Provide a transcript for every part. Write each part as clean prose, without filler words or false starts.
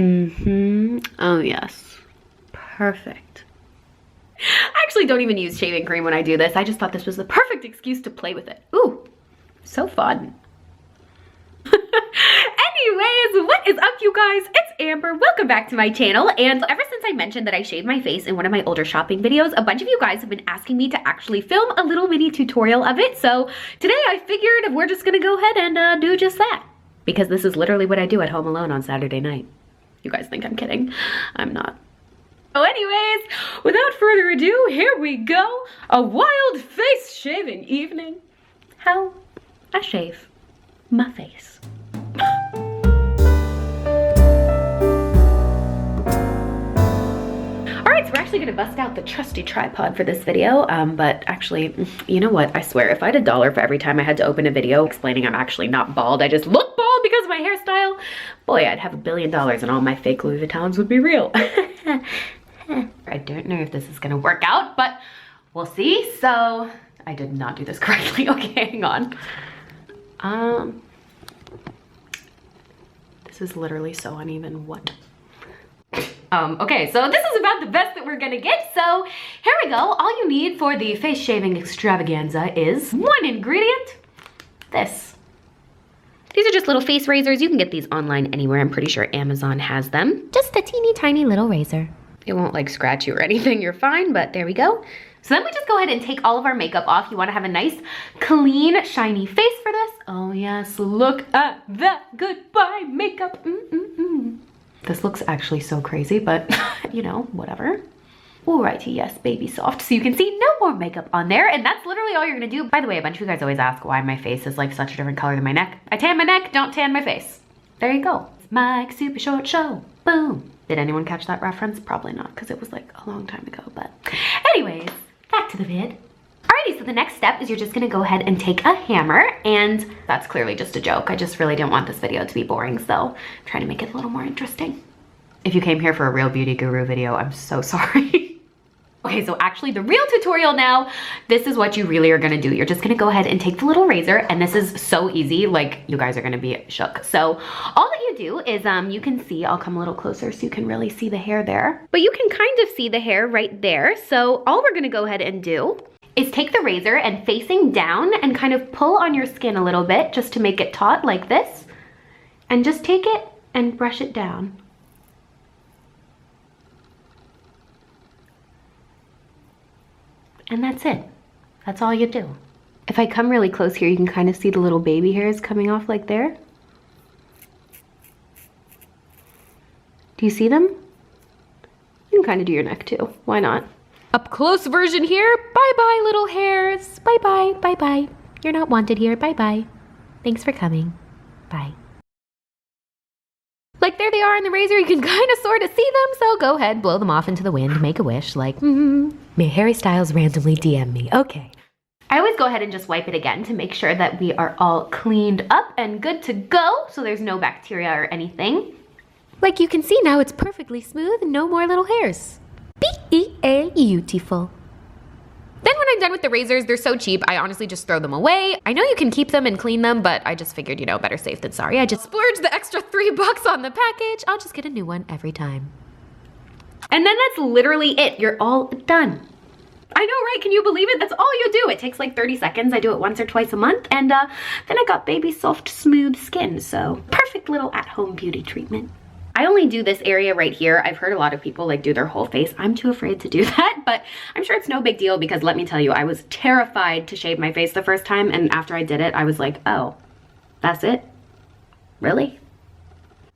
Oh yes, perfect. I actually don't even use shaving cream when I do this. I just thought this was the perfect excuse to play with it. Ooh, so fun. Anyways, what is up, you guys? It's Amber. Welcome back to my channel. And ever since I mentioned that I shaved my face in one of my older shopping videos, a bunch of you guys have been asking me to actually film a little mini tutorial of it. So today I figured we're just gonna go ahead and do just that, because this is literally what I do at home alone on Saturday night. You guys think I'm kidding? I'm not. So anyways, without further ado, here we go. A wild face shaving evening. How I shave my face. Alright, so we're actually gonna bust out the trusty tripod for this video, but actually, you know what, I swear, if I had $1 for every time I had to open a video explaining I'm actually not bald, I just look bald because of my hairstyle, boy, I'd have $1 billion and all my fake Louis Vuittons would be real. I don't know if this is gonna work out, but we'll see. So, I did not do this correctly. Okay, hang on. This is literally so uneven. What? Okay, so this is about the best that we're gonna get. So here we go. All you need for the face shaving extravaganza is one ingredient, this. These are just little face razors. You can get these online anywhere. I'm pretty sure Amazon has them. Just a teeny tiny little razor. It won't like scratch you or anything, you're fine, but there we go. So then we just go ahead and take all of our makeup off. You wanna have a nice, clean, shiny face for this. Oh yes, look at that goodbye makeup. This looks actually so crazy, but you know, whatever. Alrighty, yes, baby soft. So you can see no more makeup on there, and that's literally all you're gonna do. By the way, a bunch of you guys always ask why my face is like such a different color than my neck. I tan my neck, don't tan my face. There you go. It's Mike's Super Short Show. Boom. Did anyone catch that reference? Probably not, because it was like a long time ago, but anyways, back to the vid. Alrighty, so the next step is you're just gonna go ahead and take a hammer, and that's clearly just a joke. I just really didn't want this video to be boring, so I'm trying to make it a little more interesting. If you came here for a real beauty guru video, I'm so sorry. Okay, so actually the real tutorial now, this is what you really are gonna do. You're just gonna go ahead and take the little razor, and this is so easy, like you guys are gonna be shook. So all that you do is, you can see, I'll come a little closer so you can really see the hair there, but you can kind of see the hair right there. So all we're gonna go ahead and do is take the razor and facing down and kind of pull on your skin a little bit just to make it taut like this, and just take it and brush it down. And that's it. That's all you do. If I come really close here, you can kind of see the little baby hairs coming off like there. Do you see them? You can kind of do your neck too. Why not? Up close version here. Bye-bye, little hairs. Bye-bye, bye-bye. You're not wanted here. Bye-bye. Thanks for coming. Bye. Like there they are in the razor, you can kind of sort of see them, so go ahead, blow them off into the wind, make a wish, like, may Harry Styles randomly DM me, okay. I always go ahead and just wipe it again to make sure that we are all cleaned up and good to go, so there's no bacteria or anything. Like you can see now, it's perfectly smooth and no more little hairs. Beautiful. Then when I'm done with the razors, they're so cheap, I honestly just throw them away. I know you can keep them and clean them, but I just figured, you know, better safe than sorry. I just splurged the extra $3 on the package. I'll just get a new one every time. And then that's literally it. You're all done. I know, right? Can you believe it? That's all you do. It takes like 30 seconds. I do it once or twice a month. And then I got baby soft, smooth skin. So perfect little at-home beauty treatment. I only do this area right here. I've heard a lot of people like do their whole face. I'm too afraid to do that, but I'm sure it's no big deal because let me tell you, I was terrified to shave my face the first time, and after I did it, I was like, oh, that's it? Really?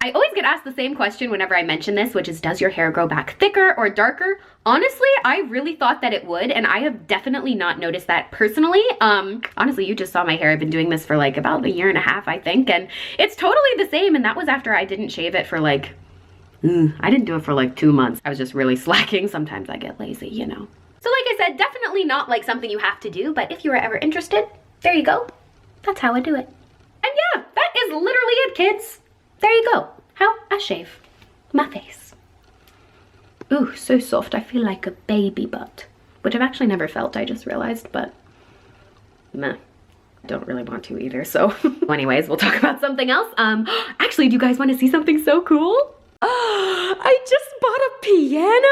I always get asked the same question whenever I mention this, which is, does your hair grow back thicker or darker? Honestly, I really thought that it would, and I have definitely not noticed that personally. Honestly, you just saw my hair. I've been doing this for like about 1.5 years, I think, and it's totally the same, and that was after I didn't shave it for like, I didn't do it for like 2 months. I was just really slacking. Sometimes I get lazy, you know. So like I said, definitely not like something you have to do, but if you were ever interested, there you go. That's how I do it. And yeah, that is literally it, kids. There you go. How I shave my face. Ooh, so soft. I feel like a baby butt, which I've actually never felt, I just realized, but meh. Don't really want to either, so anyways, we'll talk about something else. Actually, do you guys want to see something so cool? piano?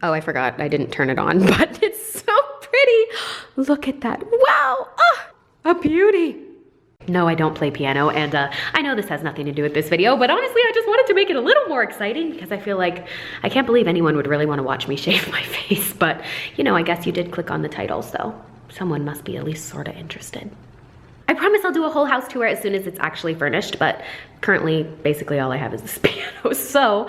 Oh, I forgot. I didn't turn it on, but it's so pretty. Look at that. Wow. Ah, a beauty. No, I don't play piano, and I know this has nothing to do with this video, but honestly, I just wanted to make it a little more exciting because I feel like I can't believe anyone would really want to watch me shave my face, but you know, I guess you did click on the title, so someone must be at least sort of interested. I promise I'll do a whole house tour as soon as it's actually furnished, but currently, basically all I have is this piano, so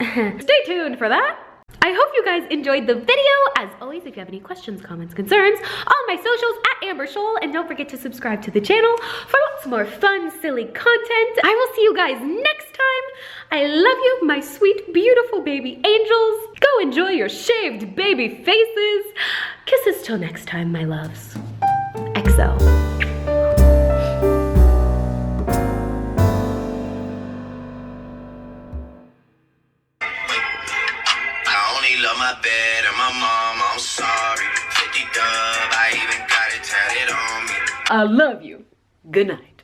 stay tuned for that. I hope you guys enjoyed the video. As always, if you have any questions, comments, concerns, all my socials at Amber Scholl, and don't forget to subscribe to the channel for lots more fun, silly content. I will see you guys next time. I love you, my sweet, beautiful baby angels. Go enjoy your shaved baby faces. Kisses till next time, my loves. XO. Love my bed and my mom, I'm sorry. 50 dub, I even got it tatted on me. I love you. Good night.